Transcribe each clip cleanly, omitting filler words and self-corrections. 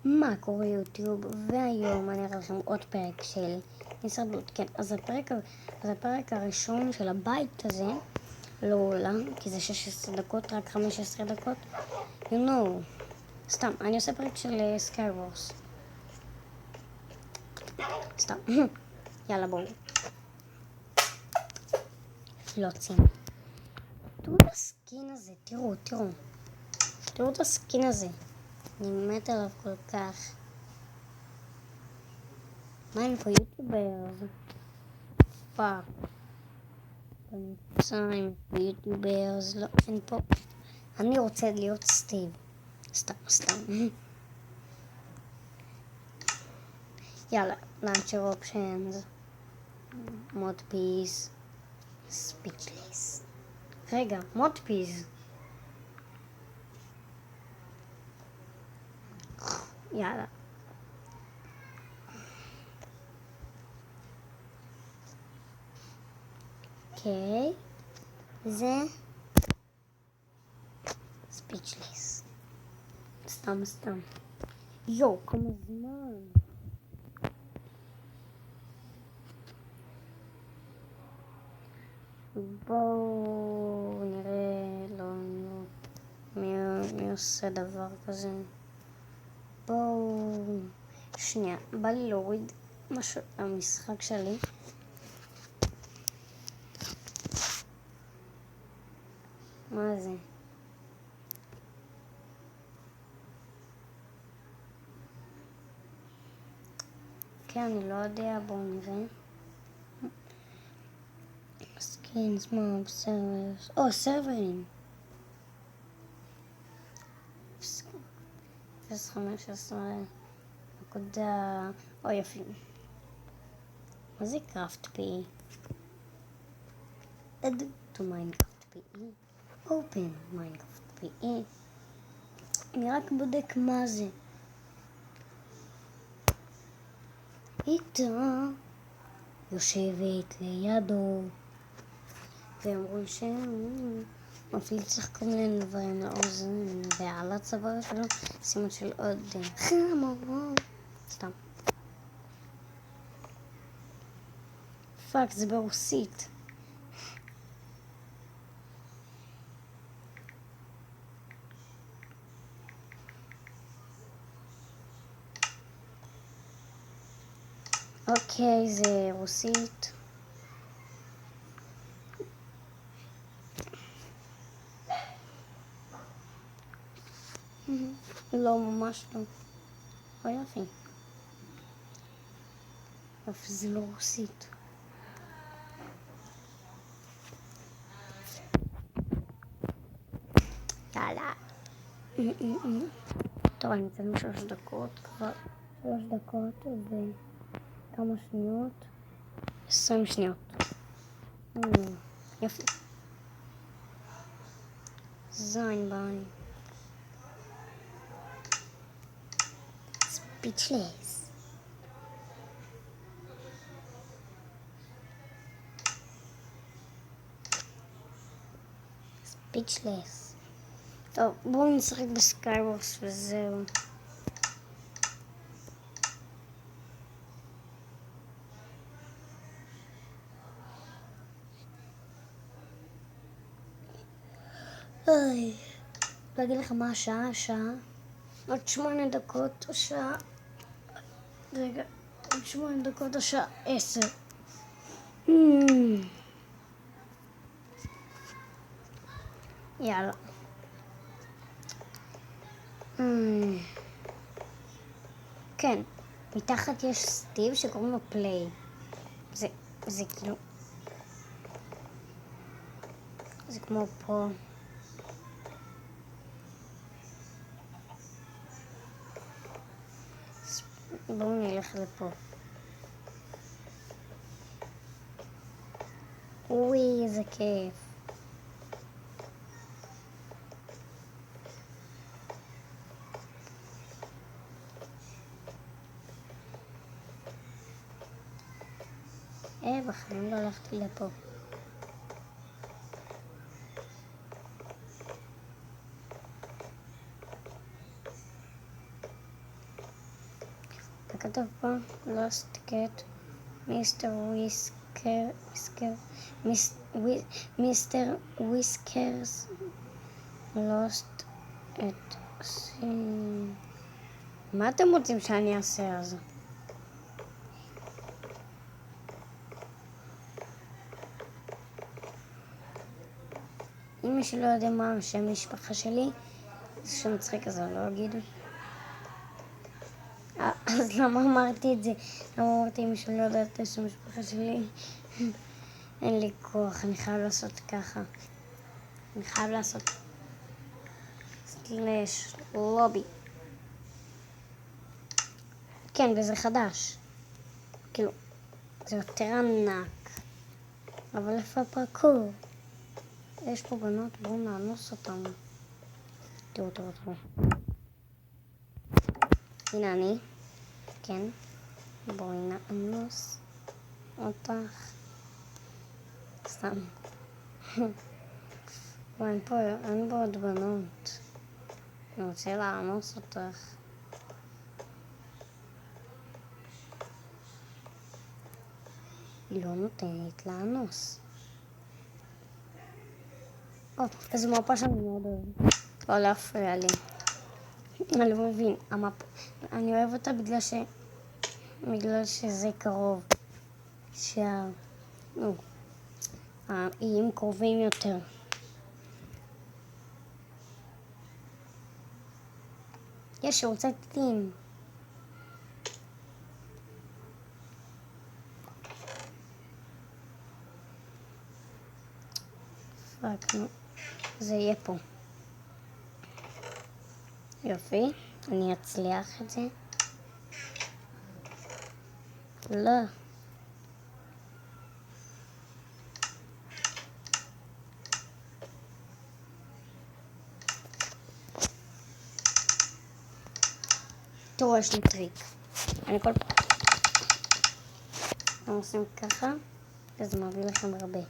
מה קורה יוטיוב, והיום אני אראה לכם עוד פרק של הישרדות. כן, אז הפרק הראשון של הבית הזה לא עולה, כי זה 16 דקות, רק 15 דקות. סתם, אני עושה פרק של סקייוורס. סתם, יאללה בואו. פלוצים. תראו את הסקין הזה, תראו את הסקין הזה. אני מת עליו כל כך. מה אין פה יוטיוברס? פאק. בינתיים יוטיוברס, לא, אין פה. אני רוצה להיות סטיב. סתם. יאללה, launcher options. mod piece. speechless. רגע, mod piece. יאללה. אוקיי. זה speechless. סתם. יו, כמה זמן. בואו נראה, מי עושה דבר כזה. בואו, שנייה, בא לי להוריד משהו למשחק שלי. מה זה? כן, אני לא יודע, בואו נראה. skins, mob, servers. סרברים. 15 נקודה. יפים. מה זה קראפט פי? add to Minecraft PE. open Minecraft PE. אני רק בודק מה זה. איתה יושבת לידו ואמרו שמפליץ לך כל מיני דברים לאוזן ועל הצוואר שלו סימן של עוד חמור. סתם. פאק, זה ברוסית. אוקיי, זה רוסית. לא, ממש לא. יופי. אבל זה לא רוסית. יאללה. טוב, אני אתן 3 דקות כבר. 3 דקות וכמה שניות. 20 שניות. יופי. זין ביי. speechless. טוב, בואו נשחק בסקייוורס וזהו. להגיד לך מה השעה? עוד 8 דקות השעה. רגע, עוד 8 דקות השעה 10. יאללה. כן, מתחת יש סטיב שקוראים לו פליי. זה כאילו, זה כמו פה. בואו נלך לפה. אוי, איזה כיף. בחיים לא הלכתי לפה. וכתוב פה Lost Cat, מיסטר וויסקרס Lost את מה אתם רוצים שאני אעשה אז? אם מישהו לא יודע מה השם משפחה שלי, זה שם מצחיק אז אני לא אגיד. אז למה אמרתי את זה? למה אמרתי אם מישהו לא יודע את השם משפחה שלי? אין לי כוח, אני חייב לעשות ככה. אני חייב לעשות סלש לובי. כן, וזה חדש. כאילו, זה יותר ענק. אבל איפה הפרקור? יש פה בנות, בואו נאנוס אותם. תראו. הנה אני. כן. בואי נאנוס אותך. סתם. אין פה עוד בנות. אני רוצה לאנוס אותך. היא לא נותנת לאנוס. איזו מפה שאני מאוד אוהב. לא להפריע לי. אני לא מבין. אני אוהב אותה בגלל שזה קרוב. האיים קרובים יותר. יש רוצה תתים. פאק, נו. זה יהיה פה. יופי. אני אצליח את זה. לא. תראו, יש לי טריק. אני כל פעם עושים ככה, וזה מביא לכם הרבה.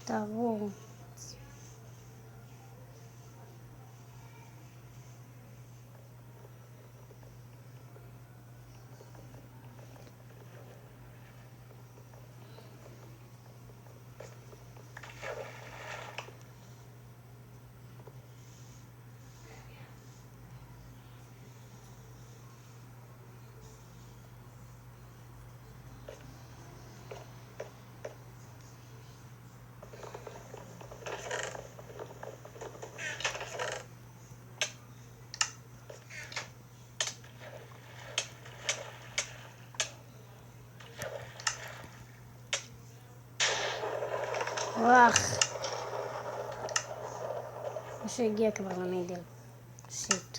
תראו. וואח. משהו הגיע כבר למידל. שיט.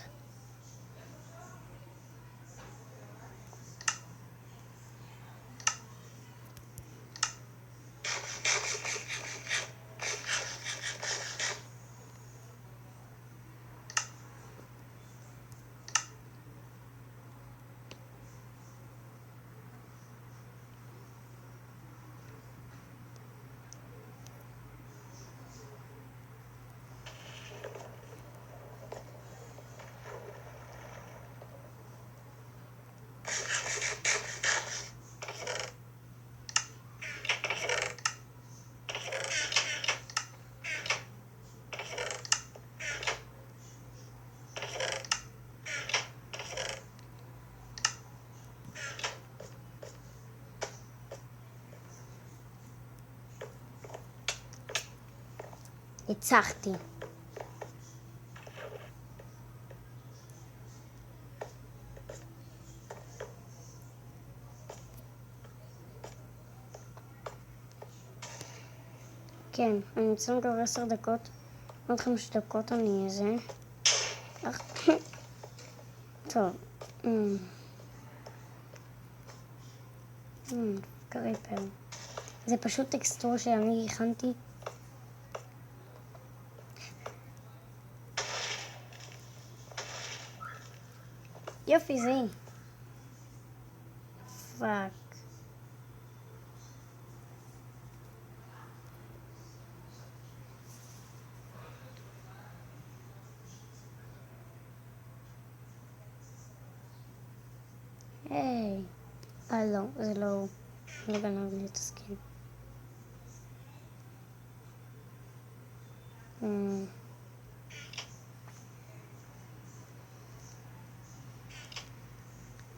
הצחתי. כן, אני מצלם כבר 10 דקות, עוד 5 דקות אני איזה. טוב. קריפר. זה פשוט טקסטור שאני הכנתי. יופי, זה היא. פאק. היי. לא, זה לא הוא. לא גנב לי את הסקין.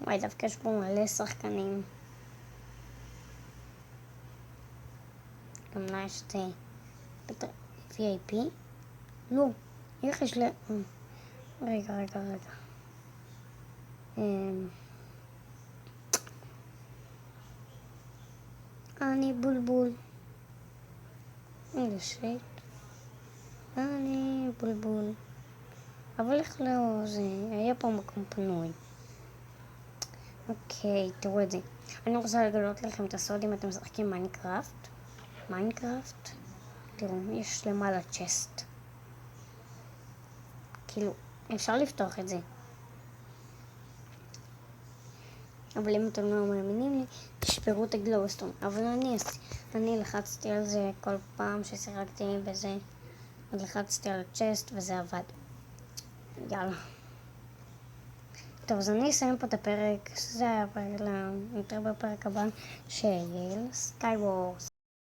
וואי, דווקא יש פה מלא שחקנים. גם לה יש את VIP. לא, איך יש לה... רגע. אני בולבול. איזה שיט. אני בולבול. אבל איך לא זה? היה פה מקום פנוי. אוקיי, תראו את זה. אני רוצה לגלות לכם את הסוד אם אתם משחקים מיינקראפט. תראו, יש למעלה צ'סט. כאילו, אפשר לפתוח את זה. אבל אם אתם לא מאמינים לי, תשברו את הגלוסטון. אבל אני לחצתי על זה כל פעם ששיחקתי בזה. אז לחצתי על הצ'סט וזה עבד. יאללה. טוב, אז אני אסיים פה את הפרק. זה היה הפרק, יותר בפרק הבא של סקייוורס.